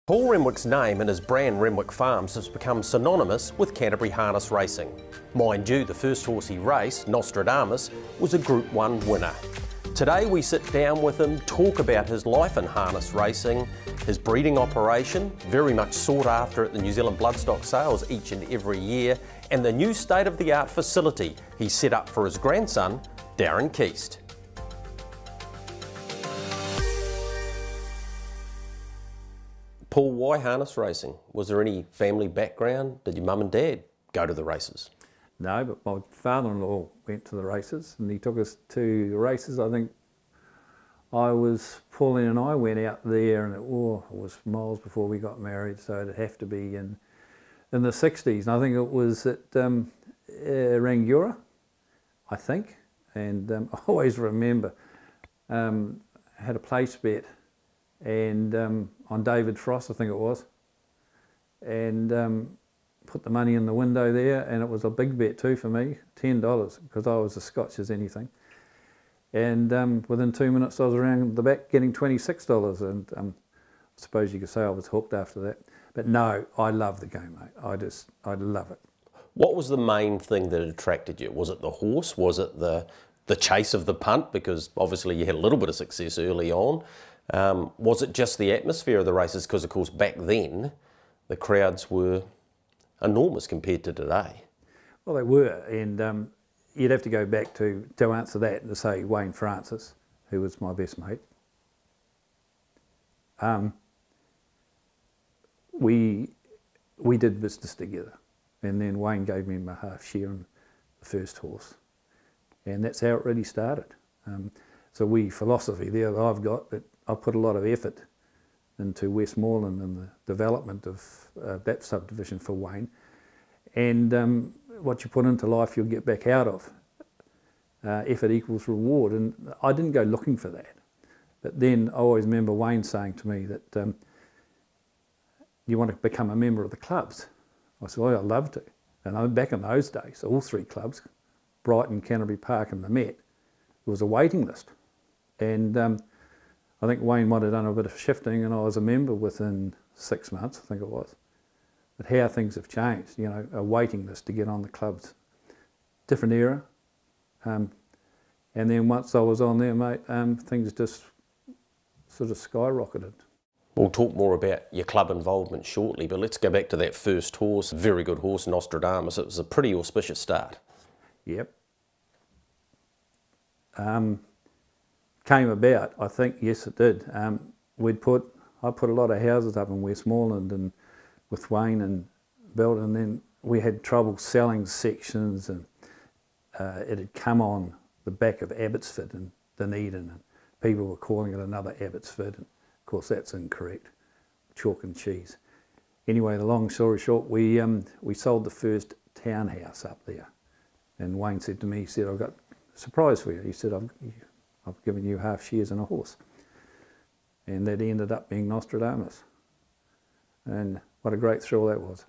Paul Renwick's name and his brand Renwick Farms has become synonymous with Canterbury harness racing. Mind you, the first horse he raced, Nostradamus, was a Group 1 winner. Today we sit down with him, talk about his life in harness racing, his breeding operation, very much sought after at the New Zealand bloodstock sales each and every year, and the new state-of-the-art facility he set up for his grandson, Darren Keast. Paul, why harness racing? Was there any family background? Did your mum and dad go to the races? No, but my father-in-law went to the races and he took us to the races. I think Pauline and I went out there and it was miles before we got married, so it'd have to be in the 60s. And I think it was at Rangiora, I think. And I always remember, had a place bet and on David Frost, I think it was, and put the money in the window there, and it was a big bet too for me, $10, because I was as Scotch as anything. And within 2 minutes I was around the back getting $26, and I suppose you could say I was hooked after that. But no, I love the game, mate. I love it. What was the main thing that attracted you? Was it the horse? Was it the chase of the punt? Because obviously you had a little bit of success early on. Was it just the atmosphere of the races? Because of course back then the crowds were enormous compared to today. Well, they were, and you'd have to go back to answer that and to say Wayne Francis, who was my best mate. We did business together, and then Wayne gave me my half share on the first horse, and that's how it really started. So philosophy there that I've got, that I put a lot of effort into Westmoreland and the development of that subdivision for Wayne. And what you put into life, you'll get back out of. Effort equals reward. And I didn't go looking for that. But then I always remember Wayne saying to me that, you want to become a member of the clubs? I said, well, I'd love to. And back in those days, all three clubs, Brighton, Canterbury Park and the Met, there was a waiting list. And I think Wayne might have done a bit of shifting, and I was a member within 6 months, I think it was. But how things have changed, you know, a waiting list to get on the clubs. Different era. And then once I was on there, mate, things just sort of skyrocketed. We'll talk more about your club involvement shortly, but let's go back to that first horse. Very good horse, Nostradamus. It was a pretty auspicious start. Yep. Came about, I think, yes it did. I put a lot of houses up in Westmoreland and with Wayne and Belton, and then we had trouble selling sections, and it had come on the back of Abbotsford and Dunedin, and people were calling it another Abbotsford, and of course that's incorrect, chalk and cheese. Anyway, the long story short, we sold the first townhouse up there, and Wayne said to me, he said, I've got a surprise for you. He said, I've given you half shares in a horse. And that ended up being Nostradamus. And what a great thrill that was.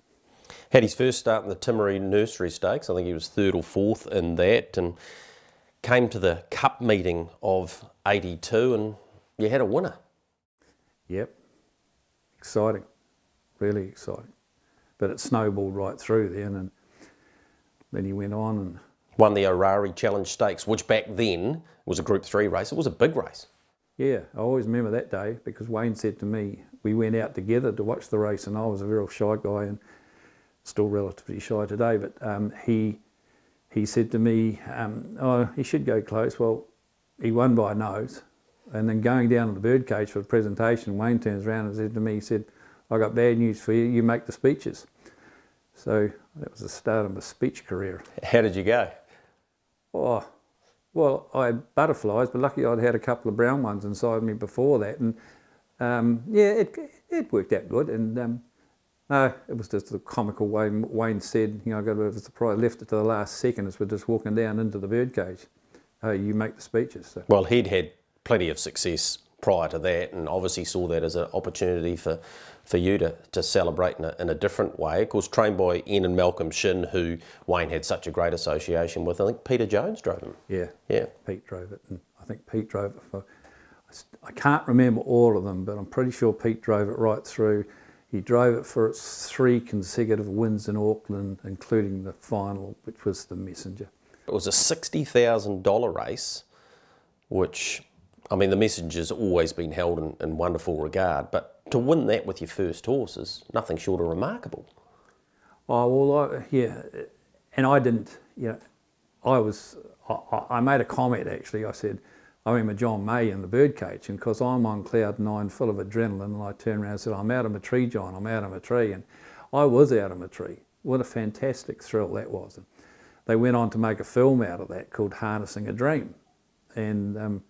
Had his first start in the Timaru Nursery Stakes. I think he was 3rd or 4th in that, and came to the Cup meeting of 82 and you had a winner. Yep. Exciting. Really exciting. But it snowballed right through then, and then he went on and won the Orari Challenge Stakes, which back then was a Group 3 race. It was a big race. Yeah, I always remember that day because Wayne said to me, we went out together to watch the race, and I was a real shy guy and still relatively shy today, but he said to me, oh, he should go close. Well, he won by a nose, and then going down to the birdcage for the presentation, Wayne turns around and said to me, he said, I got bad news for you, you make the speeches. So that was the start of my speech career. How did you go? Oh, well, I had butterflies, but lucky I'd had a couple of brown ones inside me before that, and yeah, it worked out good. And no, it was just the comical way Wayne said, you know, I got a bit of a surprise, left it to the last second as we're just walking down into the birdcage. Oh, you make the speeches. So. Well, he'd had plenty of success prior to that, and obviously saw that as an opportunity for you to celebrate in a different way. Of course, trained by Ian and Malcolm Shin, who Wayne had such a great association with. I think Peter Jones drove him. Yeah, Pete drove it, and I think Pete drove it for, I can't remember all of them, but I'm pretty sure Pete drove it right through. He drove it for its 3 consecutive wins in Auckland, including the final, which was the Messenger. It was a $60,000 race, which, I mean, the Messenger's always been held in wonderful regard, but to win that with your first horse is nothing short of remarkable. Oh, well, yeah, and I didn't, you know, I made a comment actually. I said, I remember John May in the birdcage, and because I'm on cloud 9 full of adrenaline, and I turned around and said, I'm out of my tree, John, I'm out of my tree. And I was out of my tree. What a fantastic thrill that was. And they went on to make a film out of that called Harnessing a Dream. And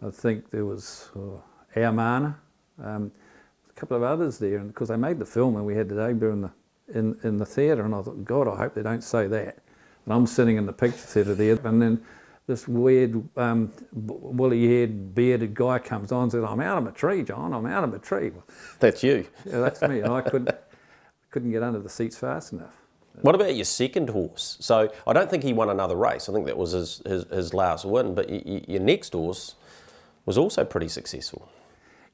I think there was Our Mana, a couple of others there, and because they made the film and we had the debut in the theatre, and I thought, God, I hope they don't say that. And I'm sitting in the picture theatre there, and then this weird woolly-haired, bearded guy comes on and says, I'm out of my tree, John, I'm out of my tree. That's you. Yeah, that's me, and I couldn't get under the seats fast enough. What about your second horse? So I don't think he won another race. I think that was his last win, but your next horse was also pretty successful.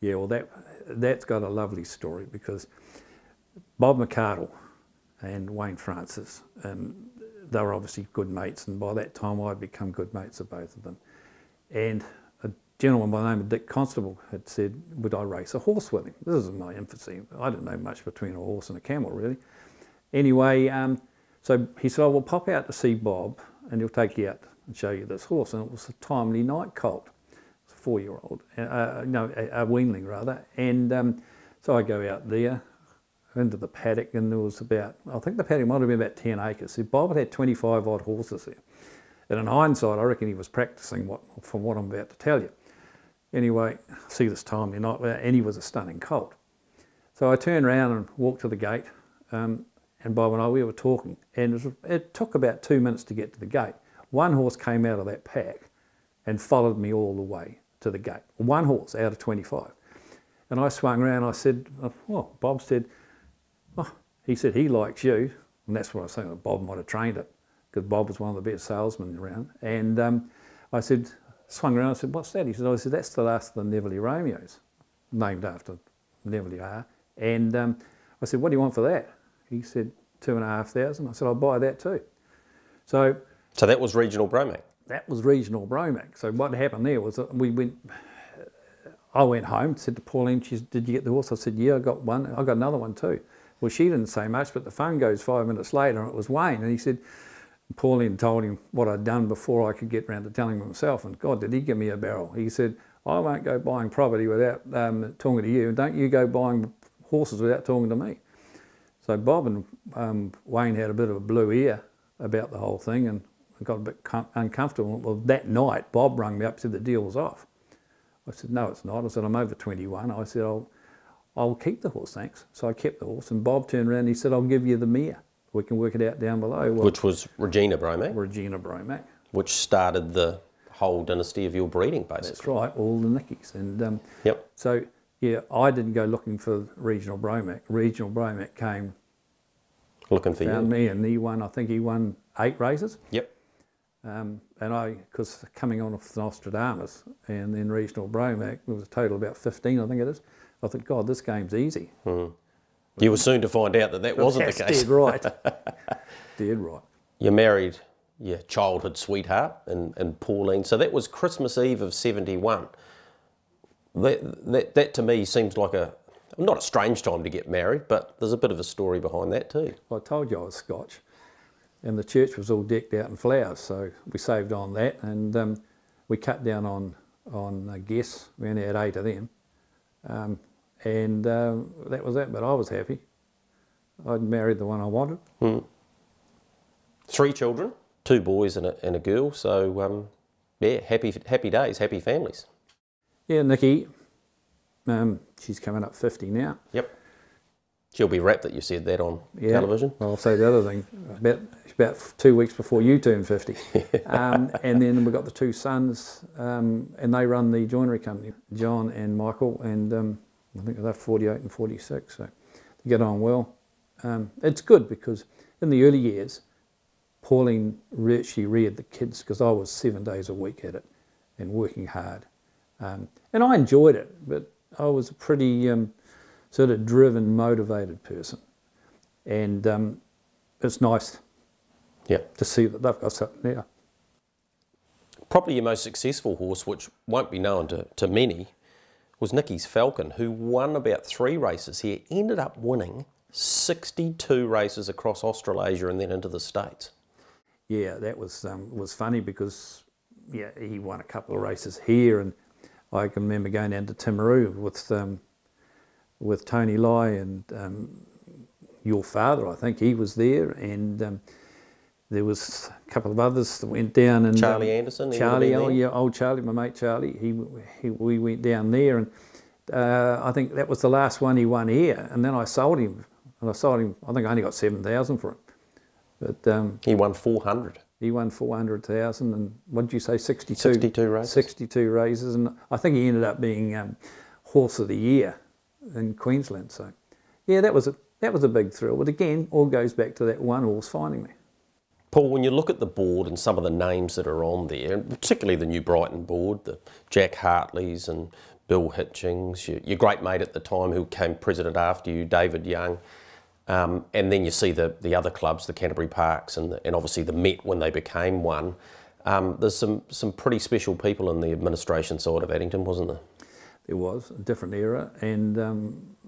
Yeah, well, that's got a lovely story, because Bob McArdle and Wayne Francis, and they were obviously good mates, and by that time I'd become good mates of both of them. And a gentleman by the name of Dick Constable had said, would I race a horse with him? This is my infancy. I didn't know much between a horse and a camel, really. Anyway, so he said, I will pop out to see Bob, and he'll take you out and show you this horse. And it was a timely night colt. It was a 4-year-old, no, a weanling rather. And so I go out there into the paddock, and there was about, I think the paddock might have been about 10 acres. So Bob had 25 odd horses there. And in hindsight, I reckon he was practicing from what I'm about to tell you. Anyway, see this timely night, and he was a stunning colt. So I turned around and walked to the gate, and Bob and I, we were talking, and it took about 2 minutes to get to the gate. One horse came out of that pack and followed me all the way to the gate. One horse out of 25. And I swung around, I said, oh, Bob said, oh, he said he likes you. And that's what I was saying, Bob might have trained it, because Bob was one of the best salesmen around. And I said, swung around, I said, what's that? He said, that's the last of the Neverly Romeos, named after Neverly are. And I said, what do you want for that? He said, 2,500. I said, I'll buy that too. So that was Regional Bromac? That was Regional Bromac. So what happened there was that I went home, said to Pauline, she said, did you get the horse? I said, yeah, I got one. I got another one too. Well, she didn't say much, but the phone goes 5 minutes later, and it was Wayne. And he said, Pauline told him what I'd done before I could get round to telling him himself. And God, did he give me a barrel. He said, I won't go buying property without talking to you. Don't you go buying horses without talking to me. So Bob and Wayne had a bit of a blue ear about the whole thing, and got a bit uncomfortable. Well, that night, Bob rang me up and said the deal was off. I said, no, it's not. I said, I'm over 21. I said, I'll keep the horse, thanks. So I kept the horse, and Bob turned around and he said, I'll give you the mare. We can work it out down below. Well, which was Regina Bromac? Regina Bromac. Which started the whole dynasty of your breeding, basically. That's right, all the Nickies. And yep. So, yeah, I didn't go looking for Regional Bromac. Regional Bromac came looking for found you. Me, and he won, I think he won 8 races. Yep. And because coming on with Nostradamus and then Regional Bromac, there was a total of about 15, I think it is. I thought, God, this game's easy. Mm. You were soon to find out that wasn't the case. Dead right. Dead right. You married your childhood sweetheart and Pauline. So that was Christmas Eve of 71. That to me seems like not a strange time to get married, but there's a bit of a story behind that too. Well, I told you I was Scotch, and the church was all decked out in flowers, so we saved on that, and we cut down on guests. We only had 8 of them, and that was that. But I was happy. I'd married the one I wanted. 3 children, 2 boys and a girl. So yeah, happy days, happy families. Yeah, Nikki. She's coming up 50 now. Yep. She'll be rapt that you said that on television. Well, I'll say the other thing. About 2 weeks before you turn 50. And then we've got the 2 sons, and they run the joinery company, John and Michael, and I think they're 48 and 46, so they get on well. It's good because in the early years, Pauline she reared the kids because I was 7 days a week at it and working hard. And I enjoyed it, but I was a pretty sort of driven, motivated person. And it's nice to see that they've got something now. Probably your most successful horse, which won't be known to many, was Nikki's Falcon, who won about 3 races here, ended up winning 62 races across Australasia and then into the States. Yeah, that was funny because he won a couple of races here, and I can remember going down to Timaru with Tony Lai and your father. I think he was there, and there was a couple of others that went down. And Charlie Anderson. Charlie, old Charlie, my mate Charlie. We went down there, and I think that was the last one he won here. And then I sold him, and I think I only got 7,000 for him. But he won 400. He won 400,000, and what did you say, 62? 62 races. 62 races, and I think he ended up being Horse of the Year in Queensland. So, yeah, that was a big thrill. But again, all goes back to that one horse finding me. Paul, when you look at the board and some of the names that are on there, and particularly the New Brighton board, the Jack Hartleys and Bill Hitchings, your great mate at the time who became president after you, David Young, and then you see the other clubs, the Canterbury Parks and obviously the Met when they became one. There's some pretty special people in the administration side of Addington, wasn't there? There was a different era, and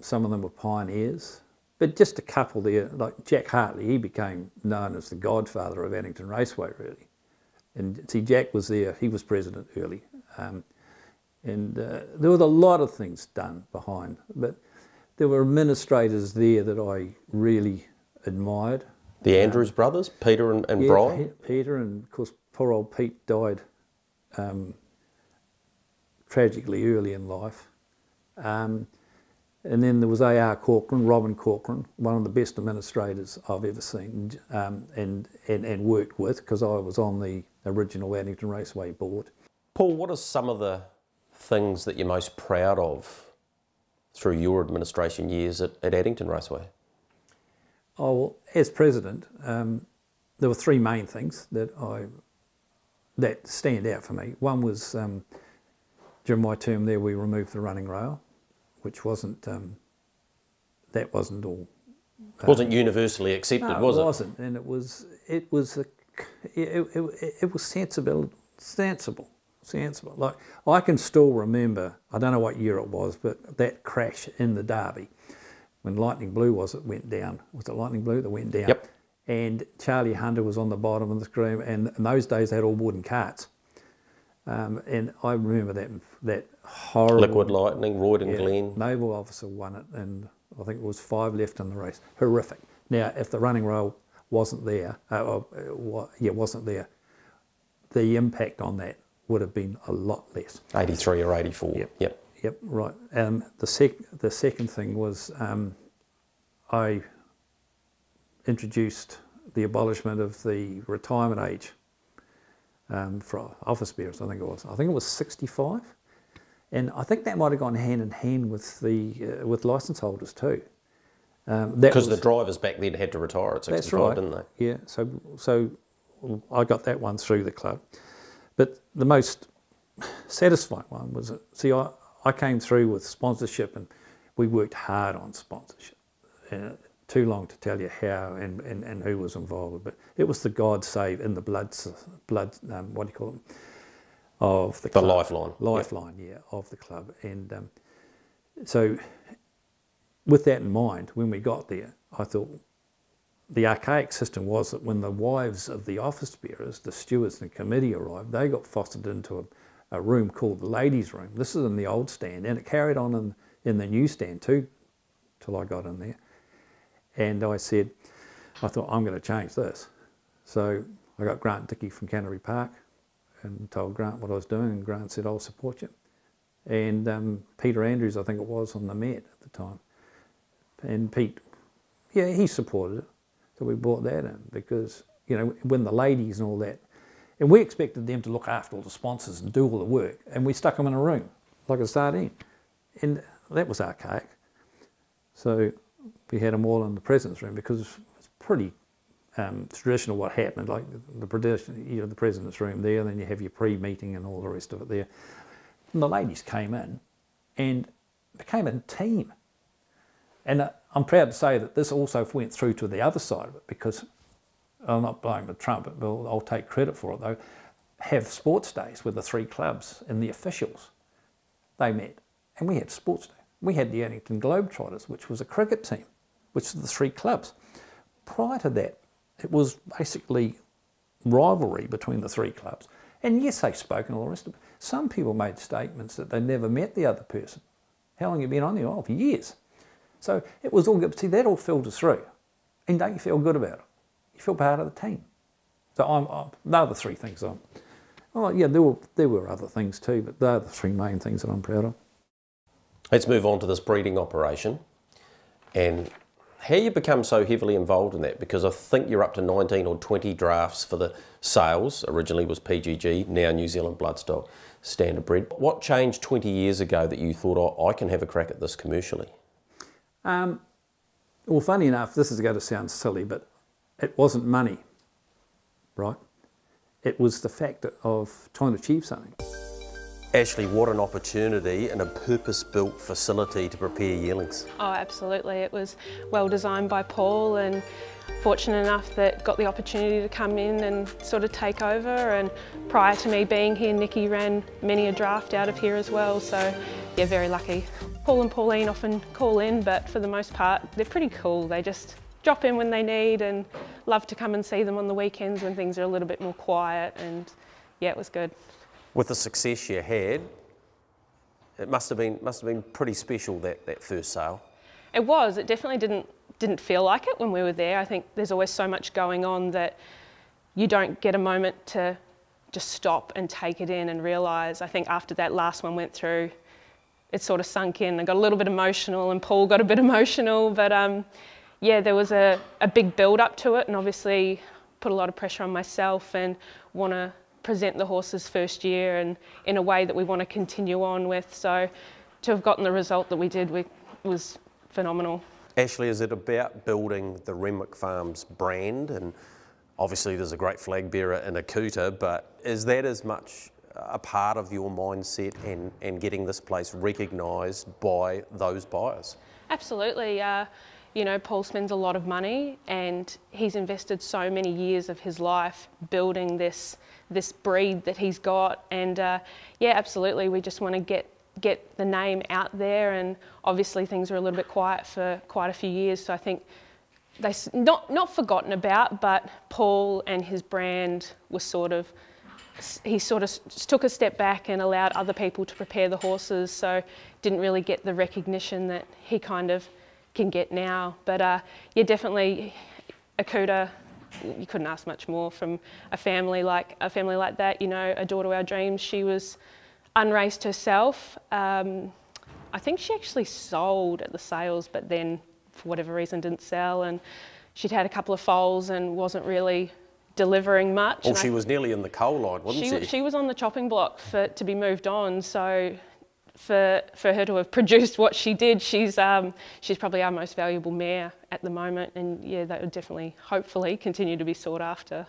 some of them were pioneers. But just a couple there, like Jack Hartley, he became known as the godfather of Addington Raceway, really. And see, Jack was there, he was president early. And there was a lot of things done behind, but there were administrators there that I really admired. The Andrews brothers, Peter and Brian? Peter, and of course poor old Pete died tragically early in life. And then there was A.R. Corcoran, Robin Corcoran, one of the best administrators I've ever seen and worked with, because I was on the original Addington Raceway board. Paul, what are some of the things that you're most proud of through your administration years at Addington Raceway? Oh, well, as president, there were 3 main things that stand out for me. One was during my term there, we removed the running rail, which wasn't that wasn't all. Wasn't universally accepted, no, was it? It wasn't, and it was sensible. Like, I can still remember, I don't know what year it was, but that crash in the Derby when Lightning Blue went down. Was it Lightning Blue that went down? Yep. And Charlie Hunter was on the bottom of the screen, and in those days they had all wooden carts. And I remember that horrible... Liquid Lightning, Royd and Glenn. Naval officer won it, and I think it was 5 left in the race. Horrific. Now, if the running rail wasn't there, wasn't there, the impact on that would have been a lot less. 83 or 84. Yep, right. The second thing was I introduced the abolishment of the retirement age for office bearers. I think it was 65, and I think that might have gone hand in hand with with licence holders too. Because the drivers back then had to retire at 65, that's right, didn't they? Yeah. So I got that one through the club. But the most satisfying one was, see, I came through with sponsorship, and we worked hard on sponsorship. Too long to tell you how and who was involved, but it was the God save in the blood what do you call them, of the club. The lifeline. Lifeline, yeah, of the club. And so with that in mind, when we got there, I thought, the archaic system was that when the wives of the office bearers, the stewards and committee arrived, they got fostered into a room called the ladies' room. This is in the old stand, and it carried on in the new stand too, till I got in there. And I thought, I'm going to change this. So I got Grant Dickey from Canterbury Park and told Grant what I was doing, and Grant said, I'll support you. And Peter Andrews, I think it was, on the Met at the time. And Pete, yeah, he supported it. So we brought that in because, you know, when the ladies and all that, and we expected them to look after all the sponsors and do all the work, and we stuck them in a room like a sardine. And that was archaic. So we had them all in the president's room because it's pretty traditional what happened, like the president's room there, then you have your pre-meeting and all the rest of it there. And the ladies came in and became a team. And I'm proud to say that this also went through to the other side of it, because I'm not blowing the trumpet, but I'll take credit for it though, have sports days with the 3 clubs and the officials. They met and we had sports day. We had the Addington Globetrotters, which was a cricket team, which was the 3 clubs. Prior to that, it was basically rivalry between the 3 clubs. And yes, they spoke and all the rest of it. Some people made statements that they never met the other person. How long have you been on there? Oh, for years. So it was all good. See, that all filters through. And don't you feel good about it? You feel part of the team. So they're the 3 things oh yeah, there were other things too, but they're the 3 main things that I'm proud of. Let's move on to this breeding operation and how you become so heavily involved in that, because I think you're up to 19 or 20 drafts for the sales. Originally was PGG, now New Zealand Bloodstock Standard Bred. What changed 20 years ago that you thought, oh, I can have a crack at this commercially? Well, funny enough, this is going to sound silly, but it wasn't money, right? It was the fact of trying to achieve something. Ashley, what an opportunity and a purpose-built facility to prepare yearlings. Oh, absolutely. It was well designed by Paul, and fortunate enough that got the opportunity to come in and sort of take over. And prior to me being here, Nikki ran many a draft out of here as well. So yeah, very lucky. Paul and Pauline often call in, but for the most part, they're pretty cool. They just drop in when they need and love to come and see them on the weekends when things are a little bit more quiet. And yeah, it was good. With the success you had, it must have been pretty special, that first sale. It was. It definitely didn't feel like it when we were there. I think there's always so much going on that you don't get a moment to just stop and take it in and realise. I think after that last one went through, it sort of sunk in. I got a little bit emotional and Paul got a bit emotional, but yeah, there was a big build up to it, and obviously put a lot of pressure on myself and want to present the horses first year and in a way that we want to continue on with. So to have gotten the result that we did was phenomenal. Ashley, is it about building the Remick Farms brand? And obviously there's a great flag bearer in Akuta, but is that as much a part of your mindset and getting this place recognised by those buyers? Absolutely. You know, Paul spends a lot of money and he's invested so many years of his life building this breed that he's got, and yeah, absolutely, we just want to get the name out there. And obviously things were a little bit quiet for quite a few years, so I think they not forgotten about, but Paul and his brand was he sort of took a step back and allowed other people to prepare the horses, so didn't really get the recognition that he kind of can get now. But yeah, definitely Akuta, you couldn't ask much more from a family like that. You know, a daughter of our dreams. She was unraced herself. I think she actually sold at the sales, but then for whatever reason didn't sell, and she'd had a couple of foals and wasn't really delivering much. Well, she was nearly in the coal line, wasn't she? She was on the chopping block to be moved on. So for her to have produced what she did, she's probably our most valuable mare at the moment, and yeah, that would definitely, hopefully, continue to be sought after.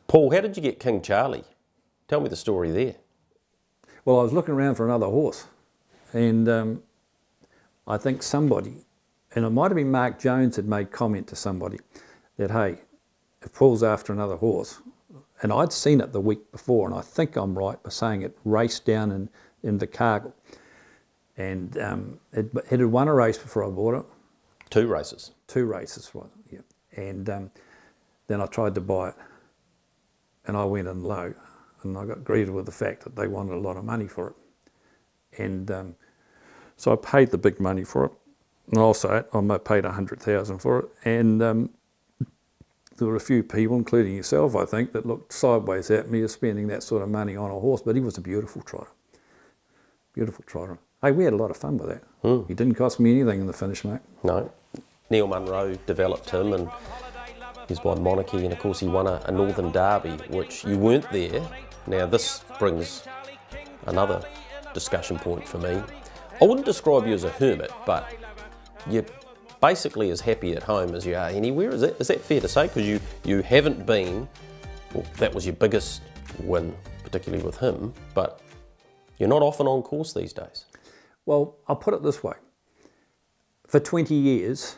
Paul, how did you get King Charlie? Tell me the story there. Well, I was looking around for another horse, and I think somebody, and it might have been Mark Jones, had made comment to somebody that, hey, if Paul's after another horse, and I'd seen it the week before, and I think I'm right by saying it raced down in Invercargill, and it had won a race before I bought it. 2 races. 2 races, right, yeah. And then I tried to buy it, and I went in low, and I got greeted with the fact that they wanted a lot of money for it. And so I paid the big money for it, and also I paid $100,000 for it, and there were a few people, including yourself, I think, that looked sideways at me as spending that sort of money on a horse, but he was a beautiful trotter. Beautiful trotter. Hey, we had a lot of fun with that. He didn't cost me anything in the finish, mate. No. Neil Munro developed him, and he's won Monarchy, and of course he won a Northern Derby, which you weren't there. Now this brings another discussion point for me. I wouldn't describe you as a hermit, but you're basically as happy at home as you are anywhere. Is that fair to say? Because you haven't been, well, that was your biggest win, particularly with him, but you're not often on course these days. Well, I'll put it this way. For 20 years,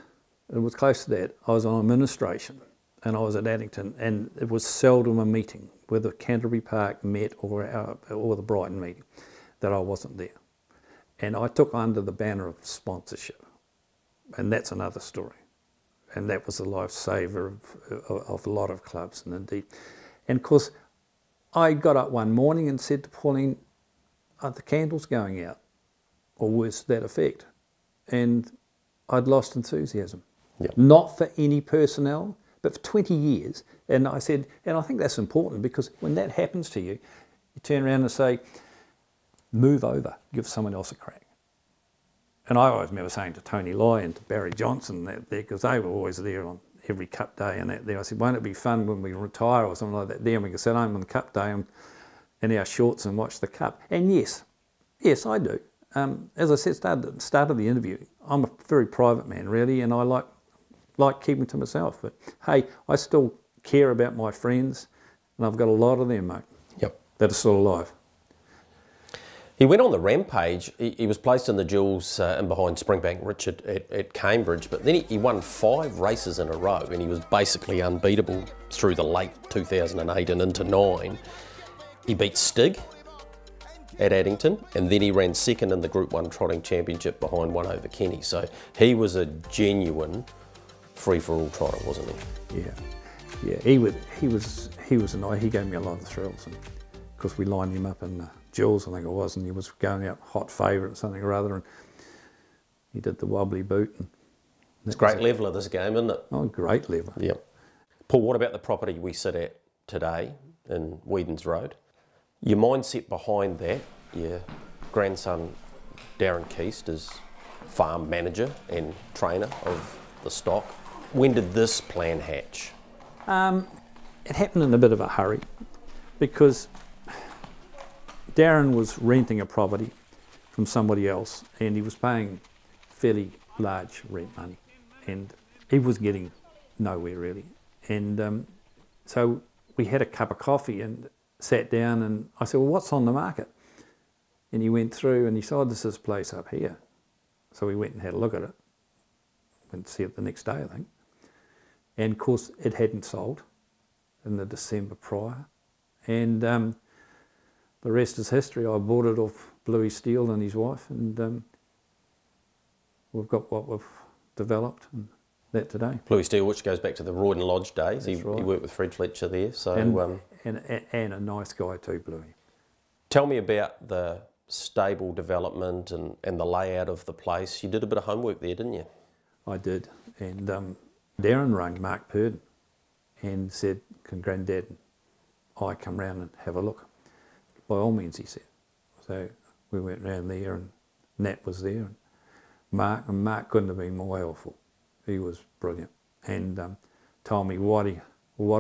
it was close to that, I was on administration and I was at Addington, and it was seldom a meeting, whether Canterbury Park met or the Brighton meeting, that I wasn't there. And I took under the banner of sponsorship, and that's another story. And that was a lifesaver of a lot of clubs, and indeed. And of course, I got up one morning and said to Pauline, are the candles going out? Or worse to that effect. And I'd lost enthusiasm. Yep. Not for any personnel, but for 20 years. And I said, and I think that's important, because when that happens to you, you turn around and say, move over, give someone else a crack. And I always remember saying to Tony Loy and to Barry Johnson that there, because they were always there on every cup day and that there, I said, won't it be fun when we retire or something like that there, and we can sit home on the cup day in our shorts and watch the cup? And yes, I do. As I said at the start of the interview, I'm a very private man, really, and I like keeping to myself. But hey, I still care about my friends, and I've got a lot of them, mate. Yep. That are still alive. He went on the rampage. He was placed in the Jewels and behind Springbank Richard at Cambridge, but then he won 5 races in a row, and he was basically unbeatable through the late 2008 and into 9. He beat Stig at Addington, and then he ran second in the Group 1 Trotting Championship behind 1 over Kenny. So he was a genuine free-for-all trotter, wasn't he? Yeah. He was a nice. He gave me a lot of thrills, and of course we lined him up in Jules, I think it was, and he was going out hot favourite or something or other, and he did the wobbly boot. And it's a great leveller, this game, isn't it? Oh, great leveller. Yep. Paul, what about the property we sit at today in Whedon's Road? Your mindset behind that, your grandson Darren Keast is farm manager and trainer of the stock. When did this plan hatch? It happened in a bit of a hurry, because Darren was renting a property from somebody else, and he was paying fairly large rent money, and he was getting nowhere really. And so we had a cup of coffee and sat down, and I said, well, what's on the market? And he went through and he said, oh, there's this place up here. So we went and had a look at it. Went to see it the next day, I think. And of course it hadn't sold in the December prior. And the rest is history. I bought it off Bluey Steele and his wife, and we've got what we've developed, and that today. Bluey Steele, which goes back to the Royden Lodge days. He Right. worked with Fred Fletcher there. So, and a nice guy too, Bluey. Tell me about the stable development and the layout of the place. You did a bit of homework there, didn't you? I did. And Darren rang Mark Purdon and said, can Grandad and I come round and have a look? By all means, he said. So we went round there, and Nat was there, and Mark couldn't have been more helpful. He was brilliant, and told me what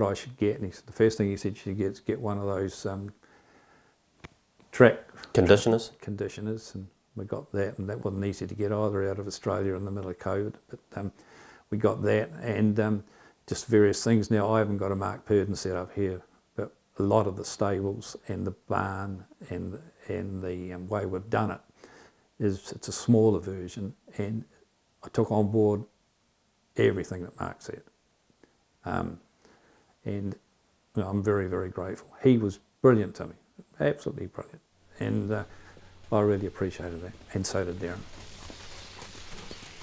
I should get. And he said, the first thing he said you should get one of those track Conditioners? Conditioners, and we got that, and that wasn't easy to get either out of Australia in the middle of COVID, but we got that, and just various things. Now, I haven't got a Mark Purdon set up here, but a lot of the stables and the barn and the way we've done it it's a smaller version, and I took on board everything that Mark said. And you know, I'm very, very grateful. He was brilliant to me, absolutely brilliant. And I really appreciated that, and so did Darren.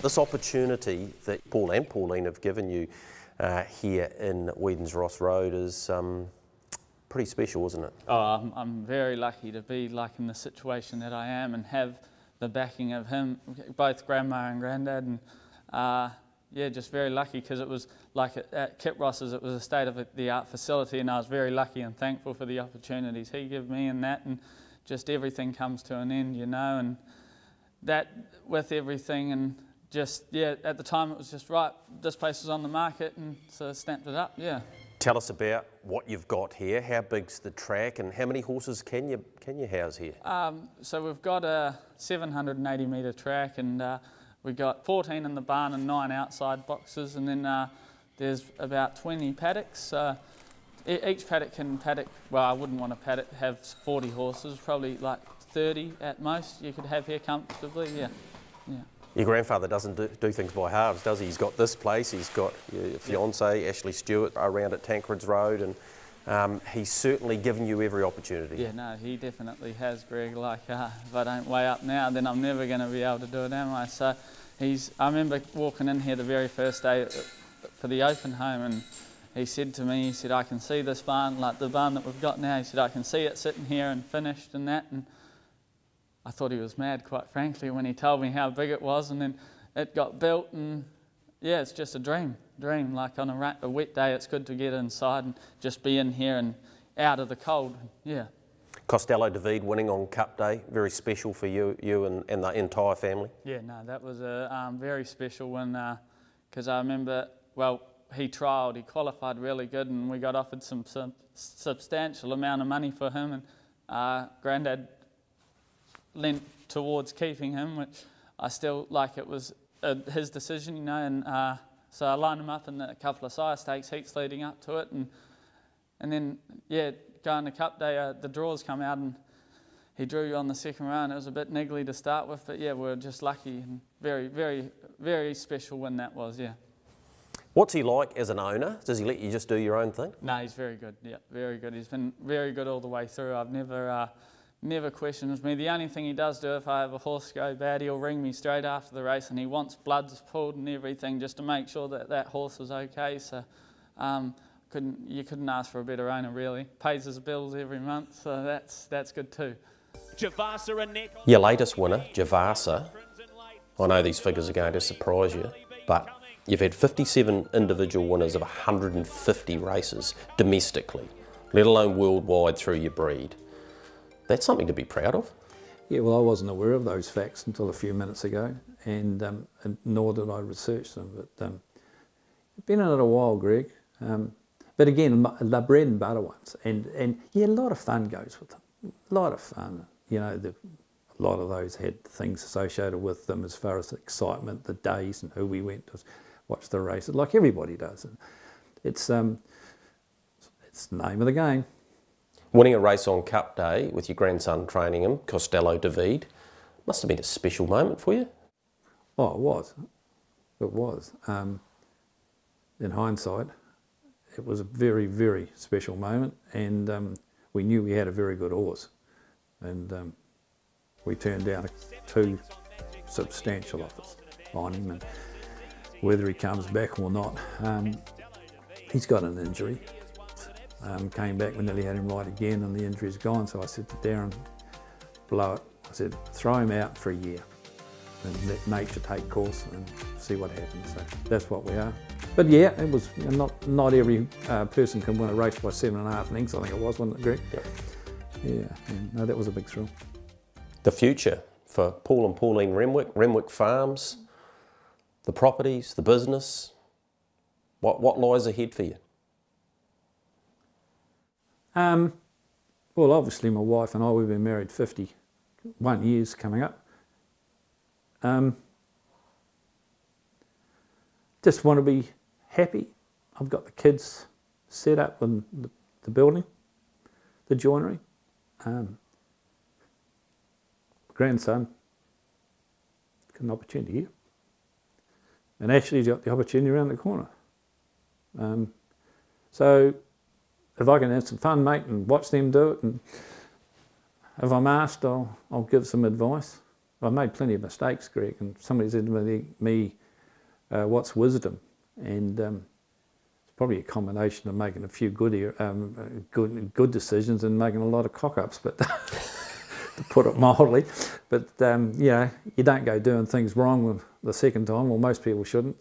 This opportunity that Paul and Pauline have given you here in Whedon's Ross Road is pretty special, isn't it? Oh, I'm very lucky to be like in the situation that I am and have the backing of him, both Grandma and Grandad, and yeah, just very lucky, because it was like at Kip Ross's, it was a state-of-the-art facility, and I was very lucky and thankful for the opportunities he gave me and that, and just everything comes to an end, you know, and that with everything, and just, yeah, at the time it was just right, this place was on the market, and so I stamped it up, yeah. Tell us about what you've got here. How big's the track, and how many horses can you house here? So we've got a 780 metre track, and we've got 14 in the barn and 9 outside boxes, and then there's about 20 paddocks. Each paddock can paddock, well, I wouldn't want a paddock have 40 horses, probably like 30 at most you could have here comfortably, yeah. Your grandfather doesn't do things by halves, does he? He's got this place, he's got your fiancée, Ashley Stewart, around at Tancred's Road, and he's certainly given you every opportunity. Yeah, no, he definitely has, Greg. Like, if I don't weigh up now, then I'm never going to be able to do it, am I? So I remember walking in here the very first day for the open home, and he said to me, he said, I can see this barn, like the barn that we've got now, he said, I can see it sitting here and finished and that. And I thought he was mad, quite frankly, when he told me how big it was, and then it got built, and yeah, it's just a dream. Like on a wet day, it's good to get inside and just be in here and out of the cold. Yeah. Costello David winning on Cup Day, very special for you and the entire family. Yeah, no, that was a very special one, because I remember, well, he trialled, he qualified really good, and we got offered some substantial amount of money for him, and Grandad lent towards keeping him, which I still, like, it was his decision, you know, and so I lined him up in a couple of sire stakes heats leading up to it, and then, yeah, going to Cup Day, the draws come out, and he drew on the second round. It was a bit niggly to start with, but yeah, we were just lucky, and very, very, very special win that was, yeah. What's he like as an owner? Does he let you just do your own thing? No, he's very good, yeah, very good. He's been very good all the way through. I've never questions me. The only thing he does do, if I have a horse go bad, he'll ring me straight after the race, and he wants bloods pulled and everything just to make sure that that horse is okay. So you couldn't ask for a better owner, really. Pays his bills every month, so that's good too. Your latest winner, Javasa, I know these figures are going to surprise you, but you've had 57 individual winners of 150 races domestically, let alone worldwide through your breed. That's something to be proud of. Yeah, well, I wasn't aware of those facts until a few minutes ago, and nor did I research them. But I've been in it a while, Greg. But again, the bread and butter ones, and yeah, a lot of fun goes with them. A lot of fun. You know, a lot of those had things associated with them as far as the excitement, the days, and who we went to watch the races, like everybody does. And it's the name of the game. Winning a race on Cup Day with your grandson training him, Costello David, must have been a special moment for you. Oh, it was. It was. In hindsight, it was a very, very special moment, and we knew we had a very good horse, and we turned down 2 substantial offers on him, and whether he comes back or not, he's got an injury. Came back, we nearly had him right again, and the injury's gone. So I said to Darren, blow it. I said, throw him out for a year and let nature take course and see what happens. So that's what we are. But yeah, it was not every person can win a race by 7.5 innings. I think it was, wasn't it, Greg? Yep. Yeah, no, that was a big thrill. The future for Paul and Pauline Renwick, Renwick Farms, the properties, the business, what lies ahead for you? Well, obviously my wife and I, we've been married 51 years coming up. Just want to be happy. I've got the kids set up in the building, the joinery. Grandson got an opportunity here. And Ashley's got the opportunity around the corner. So if I can have some fun, mate, and watch them do it, and if I'm asked, I'll give some advice. I've made plenty of mistakes, Greg, and somebody said to me, what's wisdom? And it's probably a combination of making a few good decisions and making a lot of cock-ups, but to put it mildly. But you know, you don't go doing things wrong the second time, or most people shouldn't.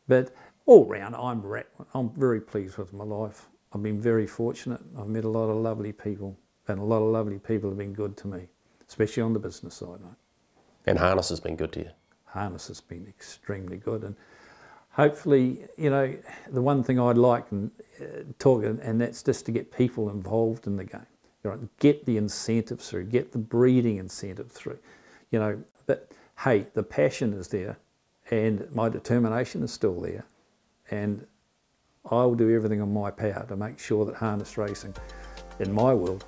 But all round, I'm very pleased with my life. I've been very fortunate. I've met a lot of lovely people, and a lot of lovely people have been good to me, especially on the business side, mate. And harness has been good to you? Harness has been extremely good, and hopefully, you know, the one thing I'd like and that's just to get people involved in the game. You know, get the incentives through, get the breeding incentive through, you know. But hey, the passion is there, and my determination is still there, and I'll do everything in my power to make sure that harness racing in my world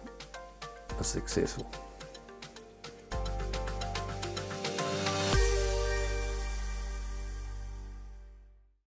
is successful.